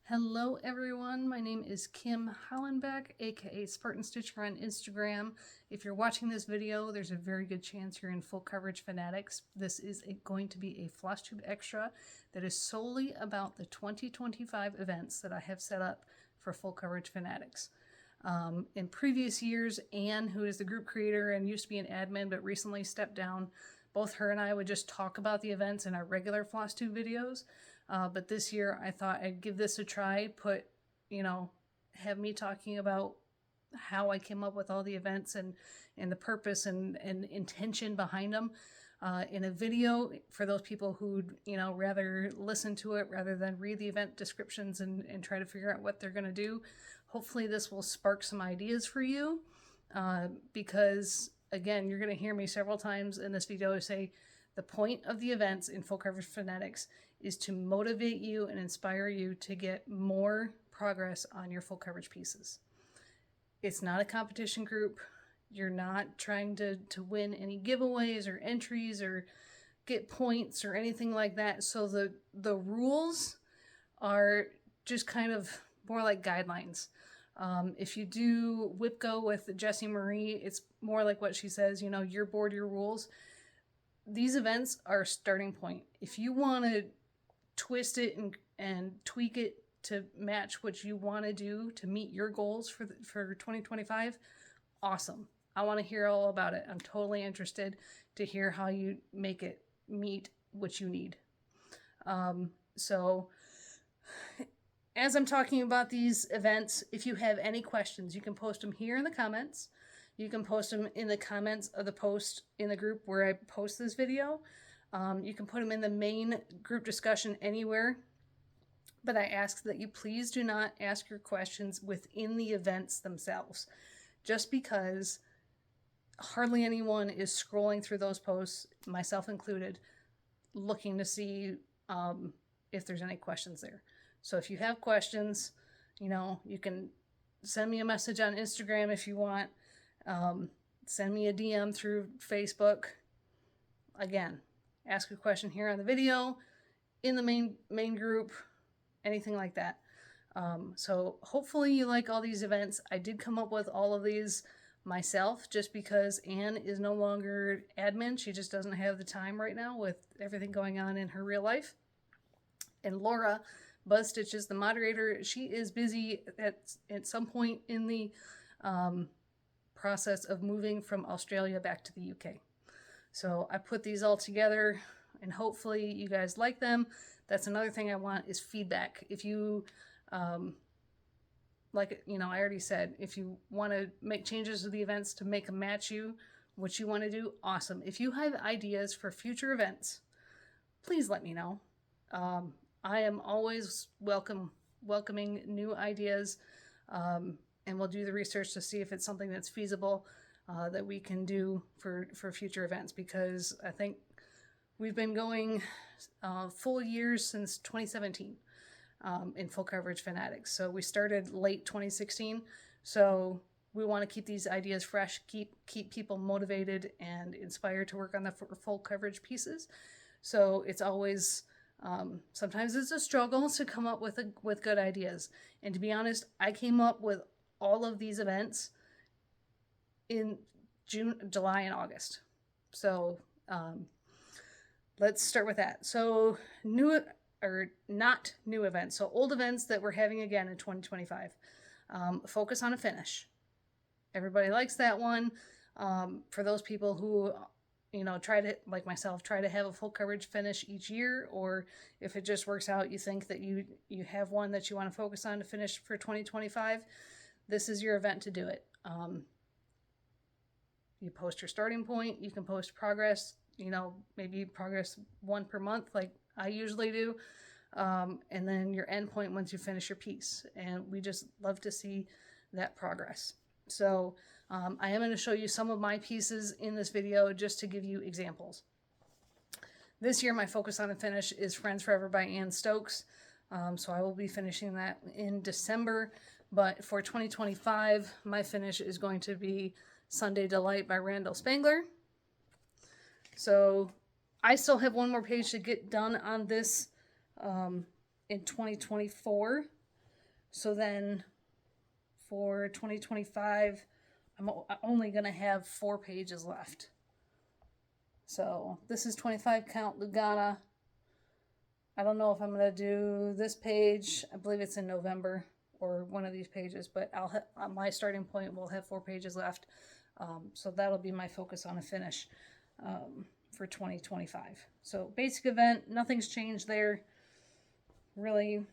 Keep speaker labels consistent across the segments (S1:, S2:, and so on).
S1: Hello everyone, my name is Kim Hollenbeck, aka Spartan Stitcher on Instagram. If you're watching this video, there's a very good chance you're in Full Coverage Fanatics. This is going to be a Flosstube extra that is solely about the 2025 events that I have set up for Full Coverage Fanatics. In previous years, Anne, who is the group creator and used to be an admin but recently stepped down, both her and I would just talk about the events in our regular Flosstube videos. But this year I thought I'd give this a try, have me talking about how I came up with all the events and the purpose and intention behind them in a video for those people who'd, rather listen to it rather than read the event descriptions and try to figure out what they're going to do. Hopefully this will spark some ideas for you because, again, you're going to hear me several times in this video say the point of the events in Full Coverage Fanatics is to motivate you and inspire you to get more progress on your full coverage pieces. It's not a competition group. You're not trying to win any giveaways or entries or get points or anything like that. So the rules are just kind of more like guidelines. If you do Whip Go with Jessie Marie, it's more like what she says, your board, your rules. These events are a starting point. If you want to twist it and tweak it to match what you want to do to meet your goals for 2025, awesome. I want to hear all about it. I'm totally interested to hear how you make it meet what you need. So as I'm talking about these events, if you have any questions, you can post them here in the comments. You can post them in the comments of the post in the group where I post this video. You can put them in the main group discussion anywhere, but I ask that you please do not ask your questions within the events themselves, just because hardly anyone is scrolling through those posts, myself included, looking to see if there's any questions there. So if you have questions, you can send me a message on Instagram if you want. Send me a DM through Facebook. Again, ask a question here on the video, in the main group, anything like that. So hopefully you like all these events. I did come up with all of these myself just because Anne is no longer admin. She just doesn't have the time right now with everything going on in her real life. And Laura Buzz Stitches, the moderator, she is busy at some point in the process of moving from Australia back to the UK. So I put these all together and hopefully you guys like them. That's another thing I want is feedback. If you, I already said, if you want to make changes to the events to make them match you, what you want to do, awesome. If you have ideas for future events, please let me know. I am always welcoming new ideas, and we'll do the research to see if it's something that's feasible that we can do for future events, because I think we've been going full years since 2017 in Full Coverage Fanatics. So we started late 2016. So we want to keep these ideas fresh, keep people motivated and inspired to work on the full coverage pieces. So it's always sometimes it's a struggle to come up with good ideas. And to be honest, I came up with all of these events in June, July, and August. So let's start with that. So not new events. So old events that we're having again in 2025. Focus on a finish. Everybody likes that one. For those people who, try to have a full coverage finish each year, or if it just works out, you think that you have one that you want to focus on to finish for 2025, this is your event to do it. You post your starting point, you can post progress, maybe progress one per month like I usually do, and then your end point once you finish your piece. And we just love to see that progress. So I am going to show you some of my pieces in this video just to give you examples. This year my focus on a finish is Friends Forever by Ann Stokes. So I will be finishing that in December. But for 2025, my finish is going to be Sunday Delight by Randall Spangler. So I still have one more page to get done on this in 2024. So then for 2025, I'm only going to have 4 pages left. So this is 25 count Lugana. I don't know if I'm going to do this page. I believe it's in November or one of these pages, but my starting point will have 4 pages left. So that'll be my focus on a finish for 2025. So basic event, nothing's changed there. Really,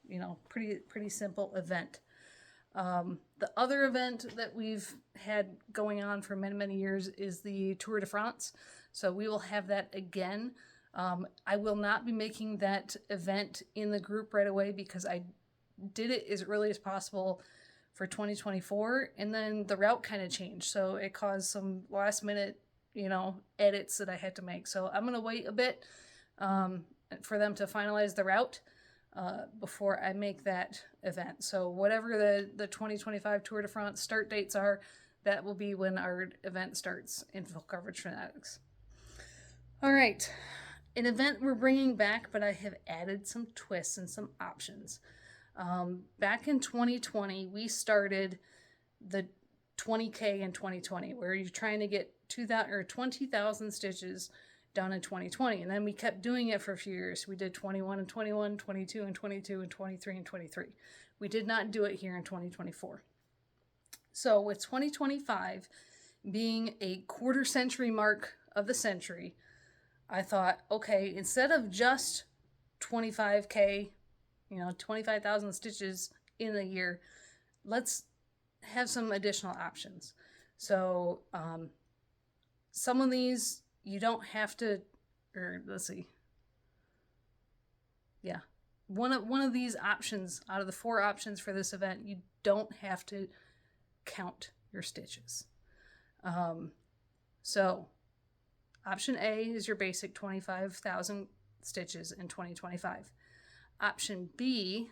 S1: you know, pretty simple event. The other event that we've had going on for many, many years is the Tour de France. So we will have that again. I will not be making that event in the group right away because I did it as early as possible for 2024, and then the route kind of changed. So it caused some last minute, you know, edits that I had to make. So I'm going to wait a bit for them to finalize the route before I make that event. So whatever the 2025 Tour de France start dates are, that will be when our event starts in Full Coverage Fanatics. All right, an event we're bringing back, but I have added some twists and some options. Back in 2020, we started the 20K in 2020, where you're trying to get 20,000 stitches done in 2020. And then we kept doing it for a few years. We did 21 and 21, 22 and 22, and 23 and 23. We did not do it here in 2024. So with 2025 being a quarter century mark of the century, I thought, okay, instead of just 25K, you know, 25,000 stitches in a year, let's have some additional options. So some of these you don't have to, or let's see. Yeah. One of these options out of the 4 options for this event, you don't have to count your stitches. So option A is your basic 25,000 stitches in 2025. Option B,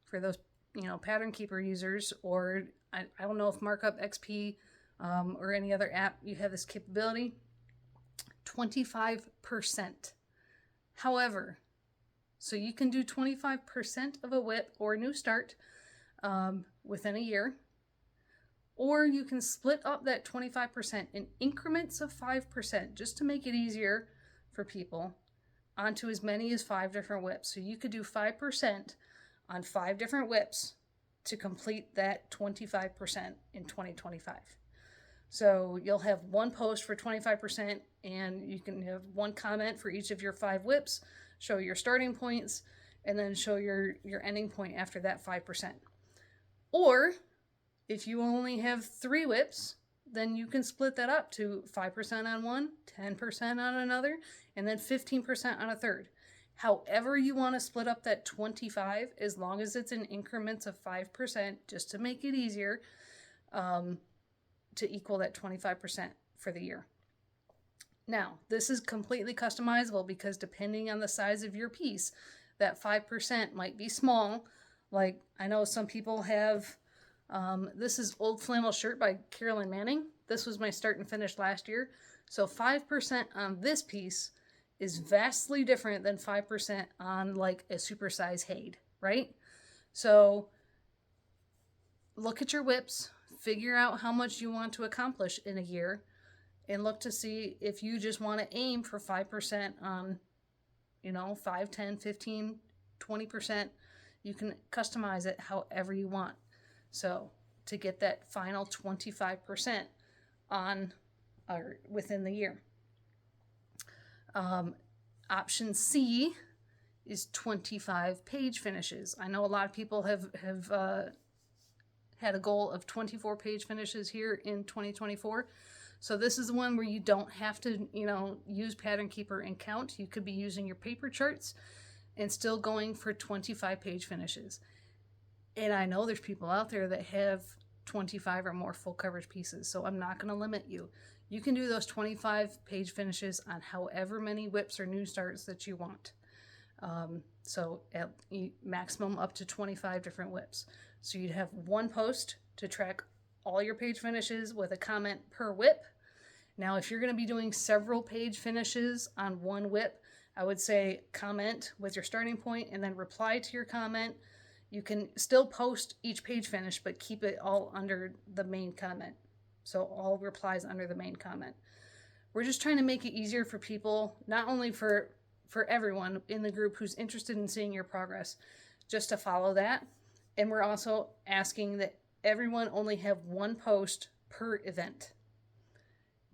S1: for those, you know, Pattern Keeper users, or I don't know if Markup XP or any other app, you have this capability, 25%. However, so you can do 25% of a whip or a new start within a year, or you can split up that 25% in increments of 5% just to make it easier for people onto as many as 5 different whips. So you could do 5% on 5 different whips to complete that 25% in 2025. So you'll have one post for 25%, and you can have one comment for each of your 5 whips, show your starting points, and then show your ending point after that 5%. Or if you only have 3 whips, then you can split that up to 5% on one, 10% on another, and then 15% on a third. However you want to split up that 25, as long as it's in increments of 5%, just to make it easier to equal that 25% for the year. Now, this is completely customizable because depending on the size of your piece, that 5% might be small. Like, I know some people have, this is Old Flannel Shirt by Carolyn Manning. This was my start and finish last year. So 5% on this piece is vastly different than 5% on like a supersize Haid, right? So look at your whips, figure out how much you want to accomplish in a year, and look to see if you just want to aim for 5% on, you know, 5, 10, 15, 20%. You can customize it however you want. So to get that final 25% on or within the year. Option C is 25 page finishes. I know a lot of people have had a goal of 24 page finishes here in 2024. So this is the one where you don't have to, you know, use Pattern Keeper and count. You could be using your paper charts and still going for 25 page finishes. And I know there's people out there that have 25 or more full coverage pieces, so I'm not going to limit you. You can do those 25 page finishes on however many whips or new starts that you want. So at maximum up to 25 different whips. So you'd have one post to track all your page finishes with a comment per whip. Now, if you're going to be doing several page finishes on one whip, I would say comment with your starting point and then reply to your comment. You can still post each page finish, but keep it all under the main comment. So all replies under the main comment. We're just trying to make it easier for people, not only for everyone in the group who's interested in seeing your progress, just to follow that. And we're also asking that everyone only have one post per event,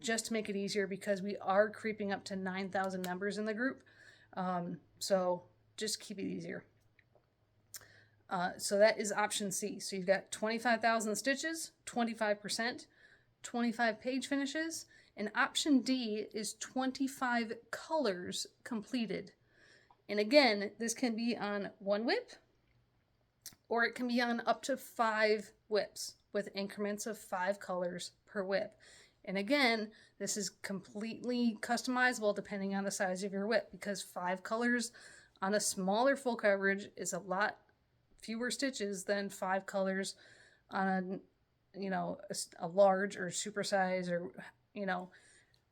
S1: just to make it easier, because we are creeping up to 9,000 members in the group. So just keep it easier. So that is option C. So you've got 25,000 stitches, 25%, 25 page finishes, and option D is 25 colors completed. And again, this can be on one whip, or it can be on up to 5 whips with increments of 5 colors per whip. And again, this is completely customizable depending on the size of your whip, because 5 colors on a smaller full coverage is a lot fewer stitches than 5 colors on, you know, a large or super size, or, you know.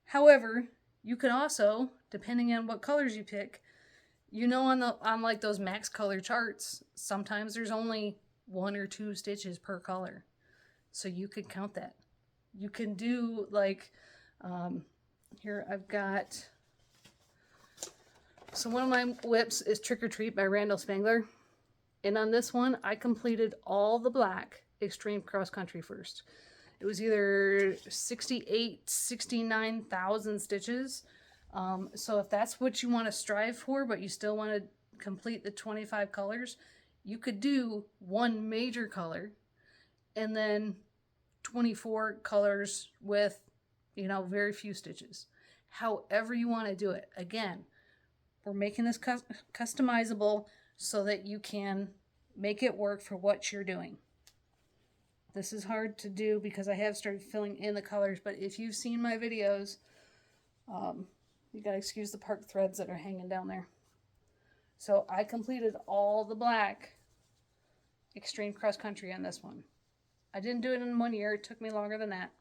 S1: However, you could also, depending on what colors you pick, you know, on like those max color charts, sometimes there's only 1 or 2 stitches per color. So you could count that. You can do like, here I've got, so one of my whips is Trick or Treat by Randall Spangler. And on this one, I completed all the black extreme cross country first. It was either 69,000 stitches. So if that's what you want to strive for, but you still want to complete the 25 colors, you could do 1 major color and then 24 colors with, you know, very few stitches. However you want to do it. Again, we're making this customizable so that you can make it work for what you're doing. This is hard to do because I have started filling in the colors, but if you've seen my videos, you gotta excuse the park threads that are hanging down there. So I completed all the black extreme cross country on this one. I didn't do it in 1 year. It took me longer than that.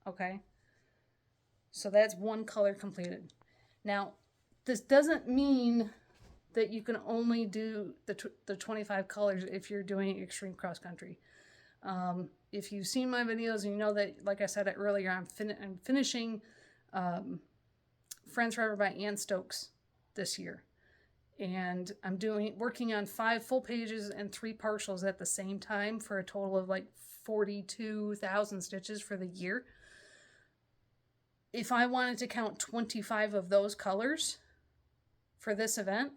S1: Okay. So that's 1 color completed. Now, this doesn't mean that you can only do the 25 colors if you're doing extreme cross country. If you've seen my videos and you know that, like I said earlier, I'm finishing Friends Forever by Ann Stokes this year. And I'm working on 5 full pages and 3 partials at the same time for a total of like 42,000 stitches for the year. If I wanted to count 25 of those colors for this event,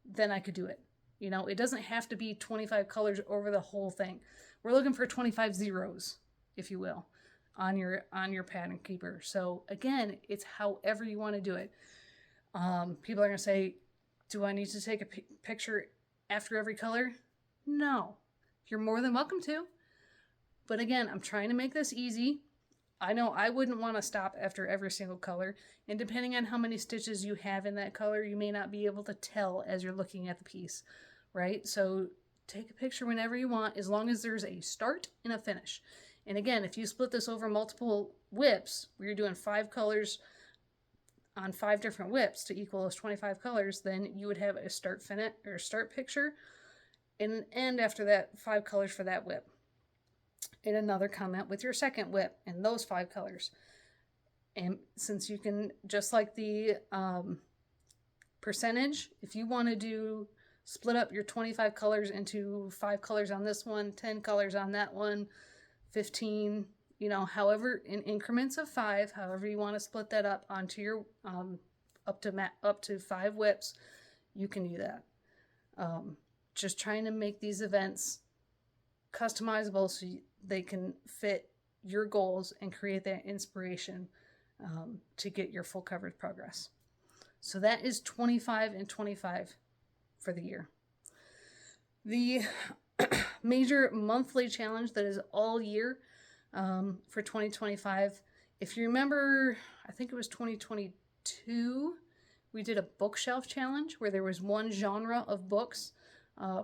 S1: then I could do it. You know, it doesn't have to be 25 colors over the whole thing. We're looking for 25 zeros, if you will, on your pattern keeper. So again, it's however you want to do it. People are going to say, do I need to take a picture after every color? No. You're more than welcome to. But again, I'm trying to make this easy. I know I wouldn't want to stop after every single color. And depending on how many stitches you have in that color, you may not be able to tell as you're looking at the piece, right? So take a picture whenever you want, as long as there's a start and a finish. And again, if you split this over multiple whips, where you're doing 5 colors on 5 different whips to equal those 25 colors, then you would have a start finish or start picture and an end after that, 5 colors for that whip. And another comment with your second whip and those 5 colors. And since you can, just like the percentage, if you want to split up your 25 colors into 5 colors on this one, 10 colors on that one, 15, you know, however, in increments of 5, however you want to split that up onto your up to 5 whips, you can do that. Just trying to make these events customizable so they can fit your goals and create that inspiration to get your full coverage progress. So that is 25 and 25 for the year. The major monthly challenge that is all year for 2025. If you remember, I think it was 2022, we did a bookshelf challenge where there was 1 genre of books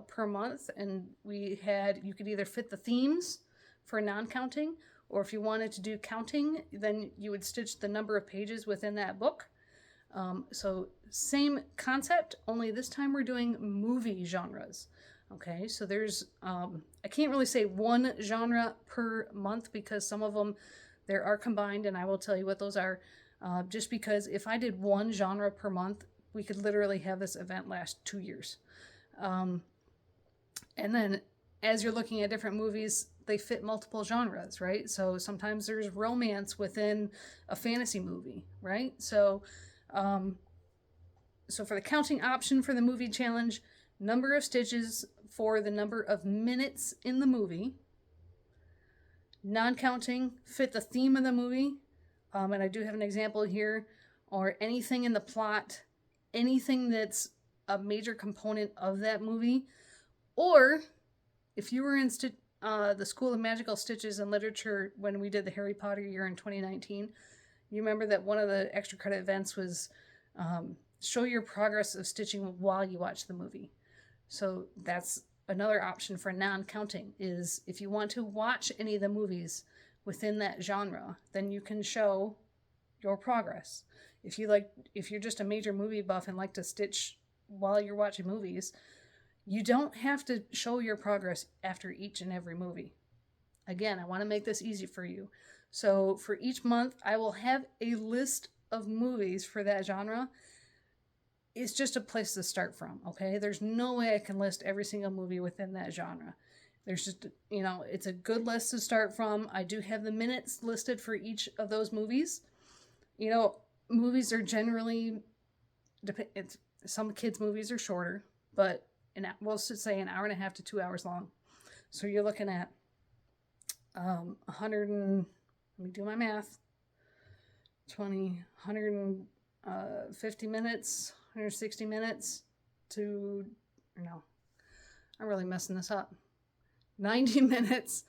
S1: per month, and you could either fit the themes for non-counting, or if you wanted to do counting, then you would stitch the number of pages within that book. So same concept, only this time we're doing movie genres. Okay, so there's, I can't really say one genre per month because some of them, there are combined, and I will tell you what those are. Just because if I did one genre per month, we could literally have this event last 2 years. And then as you're looking at different movies, they fit multiple genres, right? So sometimes there's romance within a fantasy movie, right? So for the counting option for the movie challenge, number of stitches for the number of minutes in the movie. Non-counting, fit the theme of the movie. And I do have an example here. Or anything in the plot, anything that's a major component of that movie. Or if you were in the School of Magical Stitches and Literature when we did the Harry Potter year in 2019, you remember that one of the extra credit events was show your progress of stitching while you watch the movie. So that's another option for non-counting, is if you want to watch any of the movies within that genre, then you can show your progress. If you're just a major movie buff and like to stitch while you're watching movies, you don't have to show your progress after each and every movie. Again, I want to make this easy for you. So for each month, I will have a list of movies for that genre. It's just a place to start from, okay? There's no way I can list every single movie within that genre. There's just, it's a good list to start from. I do have the minutes listed for each of those movies. Movies are generally, some kids' movies are shorter, but we'll say an hour and a half to 2 hours long. So you're looking at 100 and, let me do my math, 150 minutes, 160 minutes to, no, I'm really messing this up. 90 minutes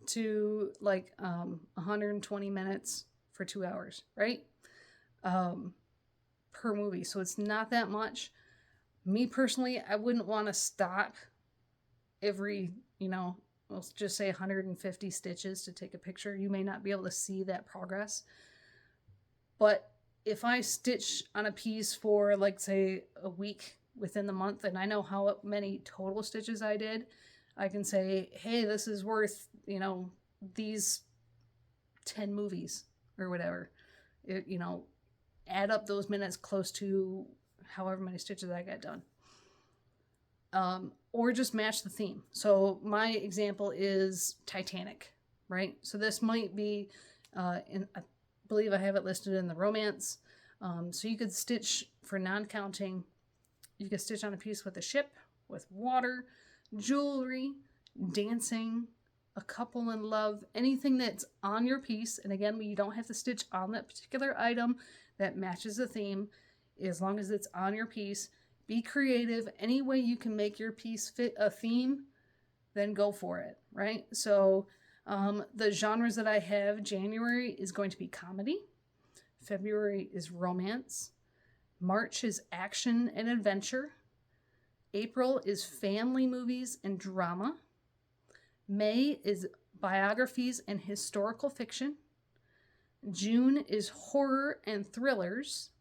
S1: to 120 minutes for 2 hours, right? Per movie. So it's not that much. Me personally, I wouldn't want to stop every, let's just say 150 stitches to take a picture. You may not be able to see that progress. But if I stitch on a piece for, say, a week within the month, and I know how many total stitches I did, I can say, hey, this is worth, these 10 movies or whatever. Add up those minutes close to however many stitches I got done. Or just match the theme. So my example is Titanic, right? So this might be, I believe I have it listed in the romance. So you could stitch for non-counting. You could stitch on a piece with a ship, with water, jewelry, dancing, a couple in love, anything that's on your piece. And again, you don't have to stitch on that particular item that matches the theme, as long as it's on your piece. Be creative. Any way you can make your piece fit a theme, then go for it, right? So the genres that I have, January is going to be comedy. February is romance. March is action and adventure. April is family movies and drama. May is biographies and historical fiction. June is horror and thrillers.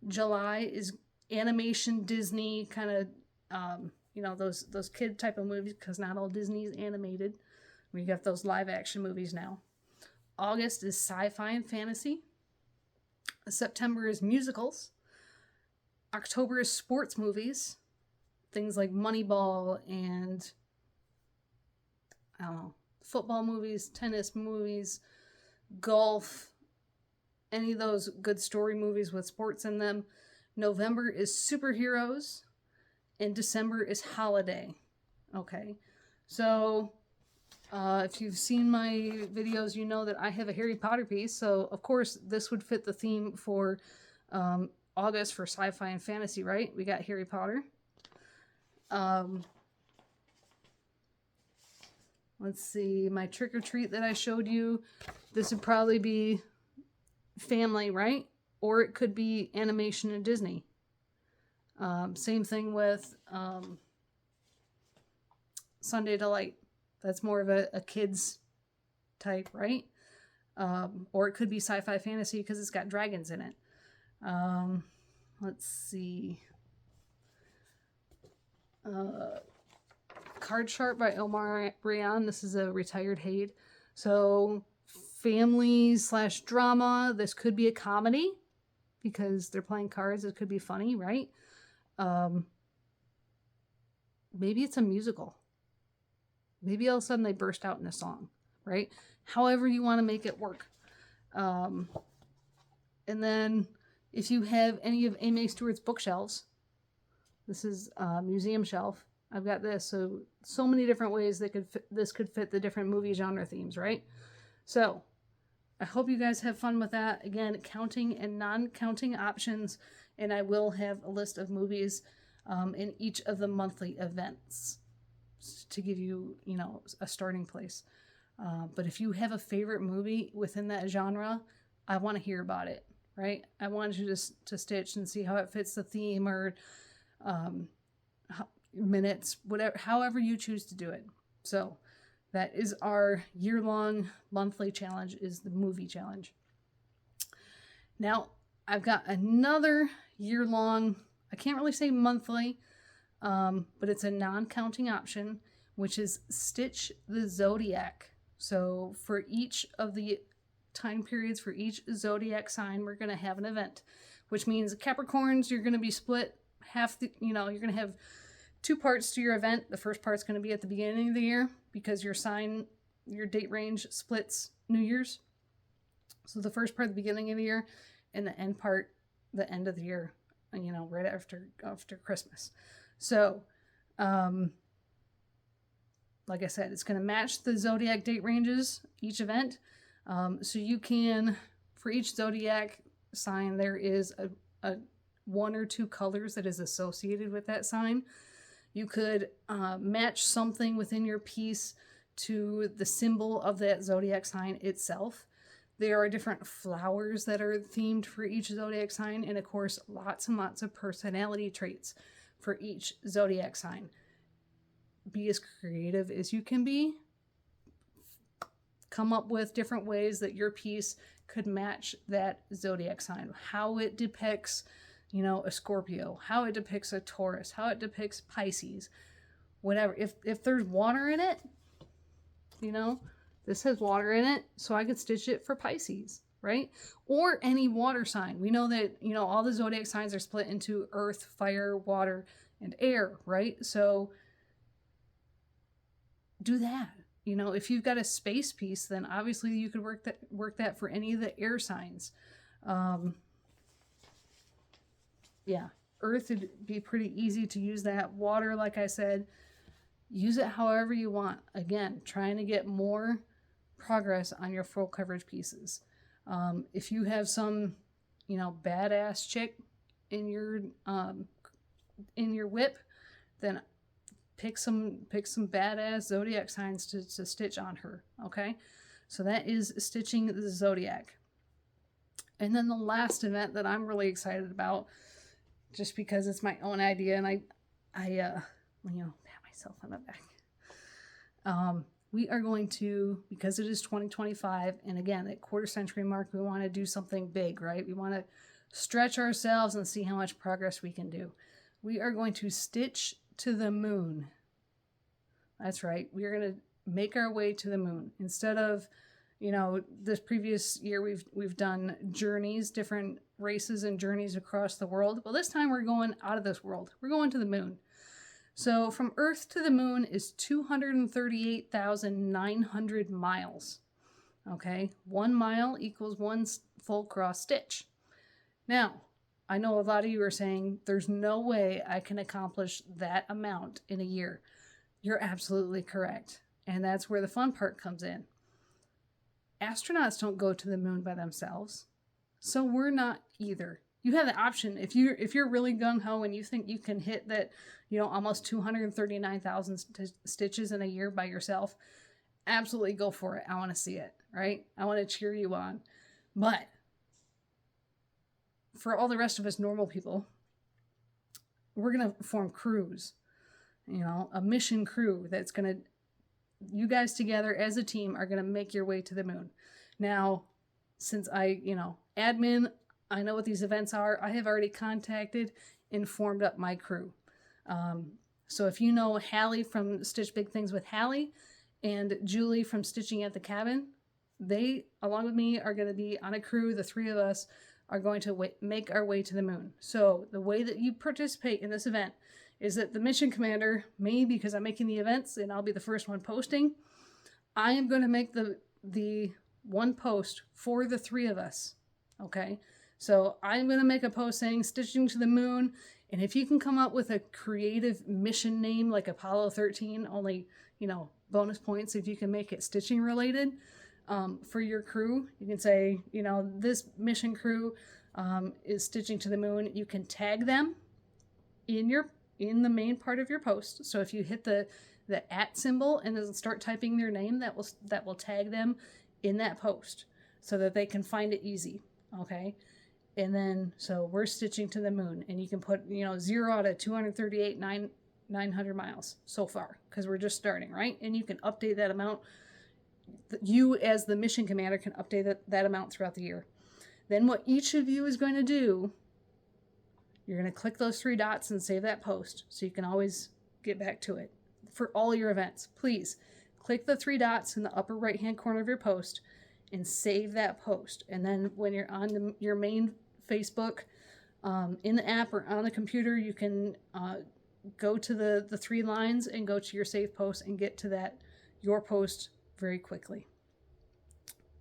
S1: July is animation, Disney, kind of, those kid type of movies, because not all Disney is animated. We got those live action movies now. August is sci-fi and fantasy. September is musicals. October is sports movies. Things like Moneyball and, football movies, tennis movies, golf, any of those good story movies with sports in them. November is superheroes, and December is holiday. Okay, so if you've seen my videos, you know that I have a Harry Potter piece, so of course this would fit the theme for August for sci-fi and fantasy, right? We got Harry Potter. Let's see, my trick or treat that I showed you, this would probably be family, right? Or it could be animation and Disney. Same thing with Sunday Delight. That's more of a kid's type, right? Or it could be sci-fi fantasy because it's got dragons in it. Let's see. Card Sharp by Omar Rayan. This is a retired Haid. So family / drama. This could be a comedy because they're playing cards. It could be funny, right? Maybe it's a musical. Maybe all of a sudden they burst out in a song, right? However you want to make it work. And then if you have any of A. May Stewart's bookshelves, this is a museum shelf. I've got this. So many different ways this could fit the different movie genre themes, right? So I hope you guys have fun with that. Again, counting and non-counting options. And I will have a list of movies in each of the monthly events to give you, a starting place. But if you have a favorite movie within that genre, I want to hear about it, right? I want you to stitch and see how it fits the theme or minutes, whatever, however you choose to do it. So that is our year-long monthly challenge, is the movie challenge. Now, I've got another year-long, I can't really say monthly, but it's a non-counting option, which is Stitch the Zodiac. So for each of the time periods for each zodiac sign, we're going to have an event, which means Capricorns, you're going to be split you're going to have 2 parts to your event. The first part's going to be at the beginning of the year because your date range splits New Year's. So the first part, the beginning of the year, and the end part, the end of the year, right after Christmas. So, like I said, it's going to match the zodiac date ranges, each event. So you can, for each zodiac sign, there is a 1 or 2 colors that is associated with that sign. You could match something within your piece to the symbol of that zodiac sign itself. There are different flowers that are themed for each zodiac sign, and of course, lots and lots of personality traits for each zodiac sign. Be as creative as you can be. Come up with different ways that your piece could match that zodiac sign. How it depicts, a Scorpio, how it depicts a Taurus, how it depicts Pisces, whatever. If there's water in it, this has water in it, so I could stitch it for Pisces, right? Or any water sign. We know that, all the zodiac signs are split into earth, fire, water, and air, right? So do that. If you've got a space piece, then obviously you could work that for any of the air signs. Earth would be pretty easy to use that. Water, like I said, use it however you want. Again, trying to get more progress on your full coverage pieces. If you have some, badass chick in your whip, then pick some badass zodiac signs to stitch on her. Okay, so that is stitching the zodiac. And then the last event that I'm really excited about, just because it's my own idea, and I pat myself on the back. We are going to, because it is 2025, and again, at quarter century mark, we want to do something big, right? We want to stretch ourselves and see how much progress we can do. We are going to stitch to the moon. That's right. We are going to make our way to the moon. Instead of, this previous year we've done journeys, different races and journeys across the world. Well, this time we're going out of this world. We're going to the moon. So from Earth to the moon is 238,900 miles. Okay, 1 mile equals 1 full cross stitch. Now, I know a lot of you are saying there's no way I can accomplish that amount in a year. You're absolutely correct. And that's where the fun part comes in. Astronauts don't go to the moon by themselves. So we're not either. You have the option, if you're really gung-ho and you think you can hit that, almost 239,000 stitches in a year by yourself, absolutely go for it. I want to see it, right? I want to cheer you on. But for all the rest of us normal people, we're going to form crews, a mission crew that's going to, you guys together as a team are going to make your way to the moon. Now, since I, admin, I know what these events are. I have already contacted and formed up my crew. So if you know Hallie from Stitch Big Things with Hallie and Julie from Stitching at the Cabin, they, along with me, are going to be on a crew. The three of us are going to make our way to the moon. So the way that you participate in this event is that the mission commander, me, because I'm making the events and I'll be the first one posting, I am going to make the one post for the three of us. Okay? So I'm going to make a post saying Stitching to the Moon. And if you can come up with a creative mission name like Apollo 13, only, bonus points if you can make it stitching related for your crew. You can say, this mission crew is Stitching to the Moon. You can tag them in the main part of your post. So if you hit the @ symbol and then start typing their name, that will tag them in that post so that they can find it easy. Okay. And then, so we're Stitching to the Moon, and you can put, 0 out of 238, 900 miles so far, because we're just starting, right? And you can update that amount. You, as the mission commander, can update that amount throughout the year. Then what each of you is going to do, you're going to click those 3 dots and save that post, so you can always get back to it. For all your events, please click the 3 dots in the upper right-hand corner of your post and save that post. And then when you're on your main Facebook, in the app or on the computer, you can go to the 3 lines and go to your save post and get to your post very quickly.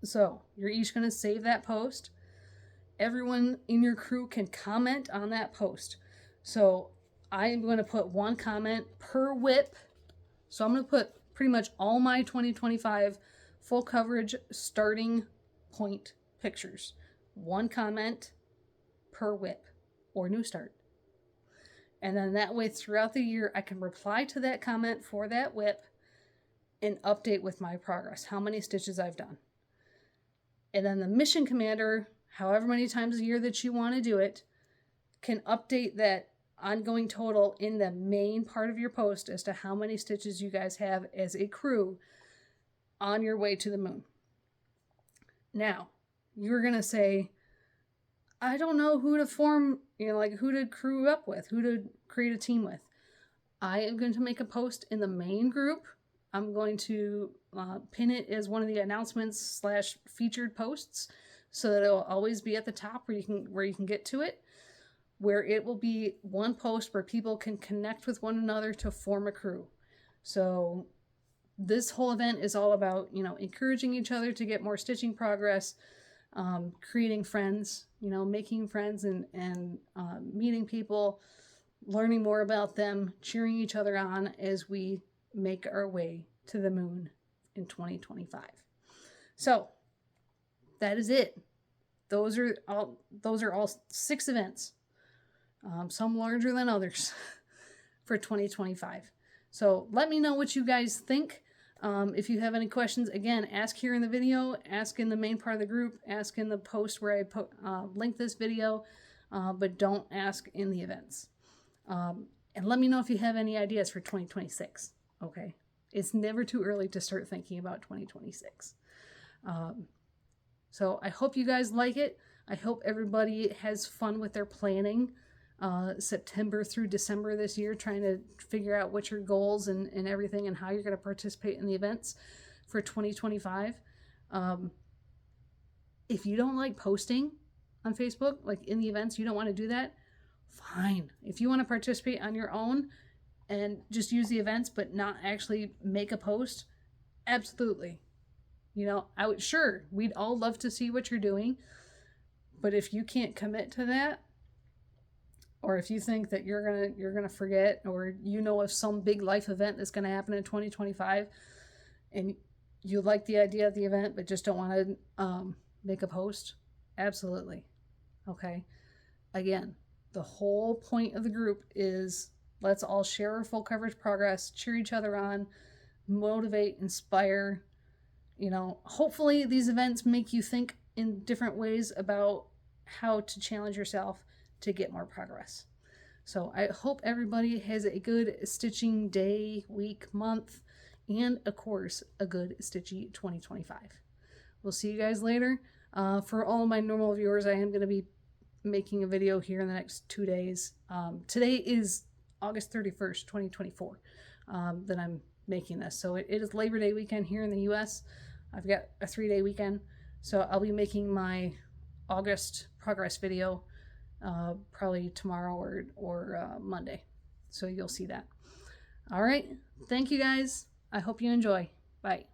S1: So you're each going to save that post. Everyone in your crew can comment on that post. So I am going to put 1 comment per whip. So I'm going to put pretty much all my 2025 full coverage starting point pictures. 1 comment per whip or new start. And then that way throughout the year, I can reply to that comment for that whip and update with my progress, how many stitches I've done. And then the mission commander, however many times a year that you want to do it, can update that ongoing total in the main part of your post as to how many stitches you guys have as a crew on your way to the moon. Now, you're going to say, I don't know who to form, who to crew up with, who to create a team with. I am going to make a post in the main group. I'm going to pin it as one of the announcements / featured posts so that it will always be at the top where you can get to it, where it will be one post where people can connect with one another to form a crew. So this whole event is all about, encouraging each other to get more stitching progress, creating friends, making friends and meeting people, learning more about them, cheering each other on as we make our way to the moon in 2025. So that is it. Those are all 6 events, some larger than others for 2025. So let me know what you guys think. If you have any questions, again, ask here in the video, ask in the main part of the group, ask in the post where I link this video, but don't ask in the events. And let me know if you have any ideas for 2026, okay? It's never too early to start thinking about 2026. So I hope you guys like it. I hope everybody has fun with their planning. September through December this year, trying to figure out what your goals and everything and how you're going to participate in the events for 2025. If you don't like posting on Facebook, like in the events, you don't want to do that, fine. If you want to participate on your own and just use the events but not actually make a post, absolutely. We'd all love to see what you're doing, but if you can't commit to that, or if you think that you're gonna forget, or of some big life event that's gonna happen in 2025, and you like the idea of the event but just don't want to make a post, absolutely, okay. Again, the whole point of the group is let's all share our full coverage progress, cheer each other on, motivate, inspire. Hopefully these events make you think in different ways about how to challenge yourself to get more progress. So I hope everybody has a good stitching day, week, month, and of course, a good stitchy 2025. We'll see you guys later. For all of my normal viewers, I am going to be making a video here in the next 2 days. Today is August 31st, 2024, that I'm making this. So it is Labor Day weekend here in the US. I've got a 3-day weekend. So I'll be making my August progress video probably tomorrow or Monday. So you'll see that. All right. Thank you guys. I hope you enjoy. Bye.